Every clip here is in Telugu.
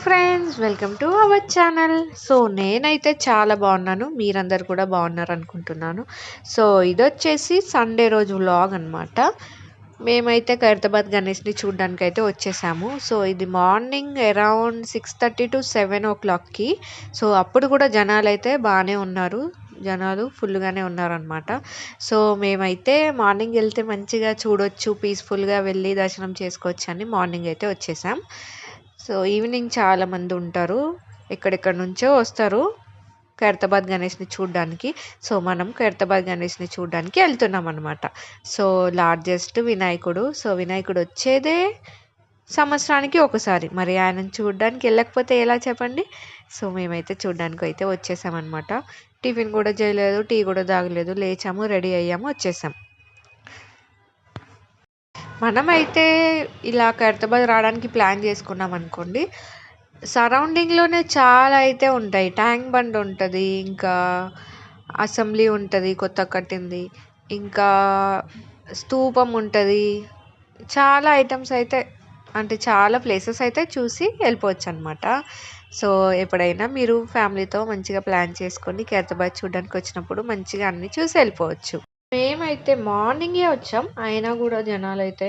Friends, welcome to our channel. So నేనైతే చాలా బాగున్నాను, మీరందరు కూడా బాగున్నారు అనుకుంటున్నాను. సో ఇదొచ్చేసి సండే రోజు వ్లాగ్ అనమాట. మేమైతే ఖైరతాబాద్ గణేష్ని చూడడానికి అయితే వచ్చేసాము. సో ఇది మార్నింగ్ అరౌండ్ 6:30 to 7 o'clockకి. సో అప్పుడు కూడా జనాలు అయితే బాగానే ఉన్నారు, జనాలు ఫుల్గానే ఉన్నారనమాట. సో మేమైతే మార్నింగ్ వెళ్తే మంచిగా చూడొచ్చు, పీస్ఫుల్గా వెళ్ళి దర్శనం చేసుకోవచ్చు అని మార్నింగ్ అయితే వచ్చేసాం. సో ఈవినింగ్ చాలామంది ఉంటారు, ఎక్కడెక్కడ నుంచో వస్తారు ఖైరతాబాద్ గణేష్ని చూడడానికి. సో మనం ఖైరతాబాద్ గణేష్ని చూడడానికి వెళ్తున్నాం అనమాట. సో లార్జెస్ట్ వినాయకుడు. సో వినాయకుడు వచ్చేదే సంవత్సరానికి ఒకసారి, మరి ఆయనను చూడడానికి వెళ్ళకపోతే ఎలా చెప్పండి. సో మేమైతే చూడడానికి అయితే వచ్చేసామన్నమాట. టిఫిన్ కూడా చేయలేదు, టీ కూడా తాగలేదు, లేచాము, రెడీ అయ్యాము, వచ్చేసాం. మనమైతే ఇలా ఖైరతాబాద్ రావడానికి ప్లాన్ చేసుకున్నాం అనుకోండి, సరౌండింగ్లోనే చాలా అయితే ఉంటాయి. ట్యాంక్ బండ్ ఉంటుంది, ఇంకా అసెంబ్లీ ఉంటుంది కొత్త కట్టింది, ఇంకా స్తూపం ఉంటుంది, చాలా ఐటమ్స్ అయితే, అంటే చాలా ప్లేసెస్ అయితే చూసి వెళ్ళిపోవచ్చు అనమాట. సో ఎప్పుడైనా మీరు ఫ్యామిలీతో మంచిగా ప్లాన్ చేసుకొని ఖైరతాబాద్ చూడడానికి వచ్చినప్పుడు మంచిగా అన్నీ చూసి వెళ్ళిపోవచ్చు. మేమైతే మార్నింగే వచ్చాం, అయినా కూడా జనాలు అయితే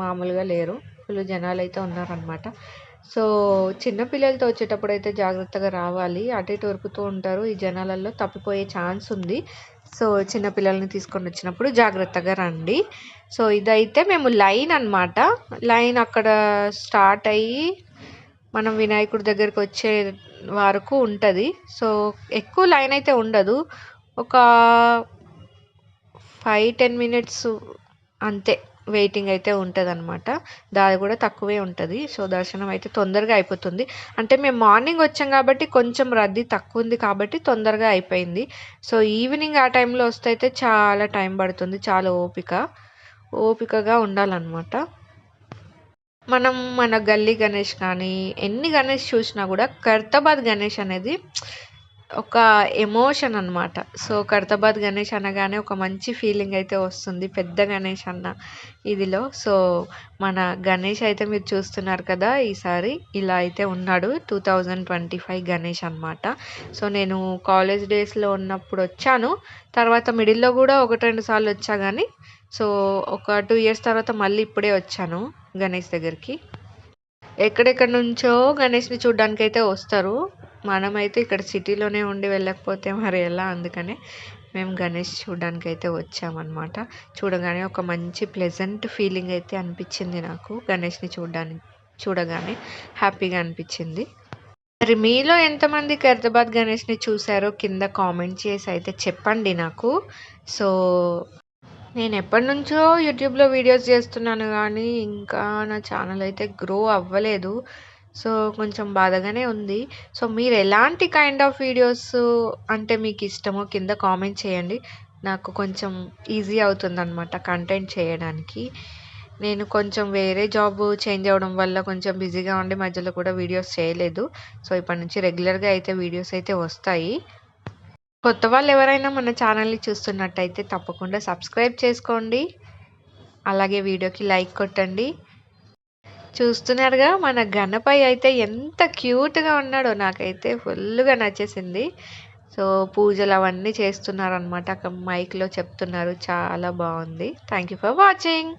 మామూలుగా లేరు, ఫుల్ జనాలు అయితే ఉన్నారనమాట. సో చిన్నపిల్లలతో వచ్చేటప్పుడు అయితే జాగ్రత్తగా రావాలి, అటు ఇటు ఉరుకుతూ ఉంటారు, ఈ జనాలలో తప్పిపోయే ఛాన్స్ ఉంది. సో చిన్నపిల్లల్ని తీసుకొని వచ్చినప్పుడు జాగ్రత్తగా రండి. సో ఇదైతే మేము లైన్ అనమాట, లైన్ అక్కడ స్టార్ట్ అయ్యి మనం వినాయకుడి దగ్గరికి వచ్చే వరకు ఉంటుంది. సో ఎక్కువ లైన్ అయితే ఉండదు, ఒక 5-10 minutes అంతే వెయిటింగ్ అయితే ఉంటుంది అనమాట. దాది కూడా తక్కువే ఉంటుంది. సో దర్శనం అయితే తొందరగా అయిపోతుంది. అంటే మేము మార్నింగ్ వచ్చాం కాబట్టి కొంచెం రద్దీ తక్కువ ఉంది కాబట్టి తొందరగా అయిపోయింది. సో ఈవినింగ్ ఆ టైంలో వస్తే అయితే చాలా టైం పడుతుంది, చాలా ఓపికగా ఉండాలన్నమాట. మనం మన గల్లీ గణేష్ కానీ ఎన్ని గణేష్ చూసినా కూడా ఖైరతాబాద్ గణేష్ అనేది ఒక ఎమోషన్ అనమాట. సో ఖైరతాబాద్ గణేష్ అనగానే ఒక మంచి ఫీలింగ్ అయితే వస్తుంది, పెద్ద గణేష్ అన్న ఇదిలో. సో మన గణేష్ అయితే మీరు చూస్తున్నారు కదా, ఈసారి ఇలా అయితే ఉన్నాడు, 2025 గణేష్ అనమాట. సో నేను కాలేజ్ డేస్లో ఉన్నప్పుడు వచ్చాను, తర్వాత మిడిల్లో కూడా 1-2 సార్లు వచ్చా కానీ, సో ఒక 2 years తర్వాత మళ్ళీ ఇప్పుడే వచ్చాను గణేష్ దగ్గరికి. ఎక్కడెక్కడ నుంచో గణేష్ని చూడడానికి అయితే వస్తారు, మనమైతే ఇక్కడ సిటీలోనే ఉండి వెళ్ళకపోతే మరి ఎలా, అందుకనే మేము గణేష్ చూడడానికి అయితే వచ్చామన్నమాట. చూడగానే ఒక మంచి ప్లెజెంట్ ఫీలింగ్ అయితే అనిపించింది నాకు, గణేష్ని చూడగానే హ్యాపీగా అనిపించింది. మరి మీలో ఎంతమంది ఖైరతాబాద్ గణేష్ని చూసారో కింద కామెంట్ చేసి అయితే చెప్పండి నాకు. సో నేను ఎప్పటి నుంచో యూట్యూబ్లో వీడియోస్ చేస్తున్నాను కానీ ఇంకా నా ఛానల్ అయితే గ్రో అవ్వలేదు. సో కొంచెం బాధగానే ఉంది. సో మీరు ఎలాంటి కైండ్ ఆఫ్ వీడియోస్ అంటే మీకు ఇష్టమో కింద కామెంట్ చేయండి, నాకు కొంచెం ఈజీ అవుతుంది అనమాట కంటెంట్ చేయడానికి. నేను కొంచెం వేరే జాబ్ చేంజ్ అవ్వడం వల్ల కొంచెం బిజీగా ఉండి మధ్యలో కూడా వీడియోస్ చేయలేదు. సో ఇప్పటి నుంచి రెగ్యులర్గా అయితే వీడియోస్ అయితే వస్తాయి. కొత్త వాళ్ళు ఎవరైనా మన ఛానల్ని చూస్తున్నట్టయితే తప్పకుండా సబ్స్క్రైబ్ చేసుకోండి, అలాగే వీడియోకి లైక్ కొట్టండి. చూస్తున్నారుగా మన గణపయ్య అయితే ఎంత క్యూట్గా ఉన్నాడో, నాకైతే ఫుల్గా నచ్చేసింది. సో పూజలు అవన్నీ చేస్తున్నారనమాట, అక్కడ మైక్లో చెప్తున్నారు, చాలా బాగుంది. Thank you for watching.